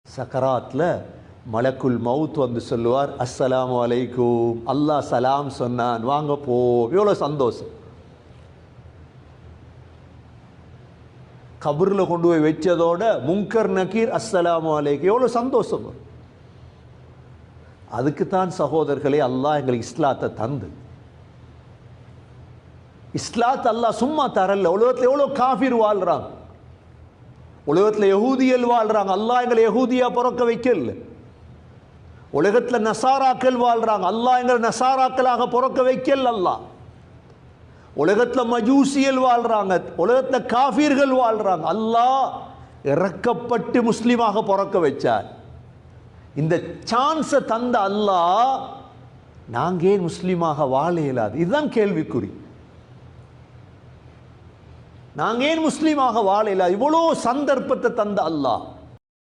சக்கராத்தில் மலக்குல் மவுத் வந்து சொல்லுவார், அஸ்ஸலாமு அலைக்கும், அல்லாஹ் சலாம் சொன்னான், வாங்க போ. எவ்வளோ சந்தோஷம். கபூரில் கொண்டு போய் வச்சதோட முன்கர் நக்கீர் அஸ்ஸலாமு அலைக்கும், எவ்வளோ சந்தோஷம். அதுக்குத்தான் சகோதரர்களே அல்லாஹ் எங்களுக்கு இஸ்லாத்தை தந்து. இஸ்லாத் அல்லாஹ் சும்மா தரல. உலகத்தில் எவ்வளோ காஃபிர் வாழ்றாங்க, உலகத்தில் யஹூதியல் வாழ்றாங்க. அல்லாஹ் எங்களை யஹூதியா பிறக்க வைக்கல. உலகத்தில் நசாராக்கள் வாழ்றாங்க, அல்லாஹ் எங்களை நசாராக்களாக பிறக்க வைக்கல. அல்லாஹ் உலகத்தில் மஜூசியல் வாழ்றாங்க, உலகத்தில் காஃபிர்கள் வாழ்றாங்க. அல்லாஹ் இறக்கப்பட்டு முஸ்லீமாக பிறக்க வச்சார். இந்த சான்ஸை தந்த அல்லாஹ் நாங்கள் ஏன் முஸ்லீமாக வாழ இயலாது? இதுதான் கேள்விக்குறி. நாங்கள் ஏன் முஸ்லீமாக வாழ இயலாது? இவ்வளோ சந்தர்ப்பத்தை தந்த அல்லாஹ்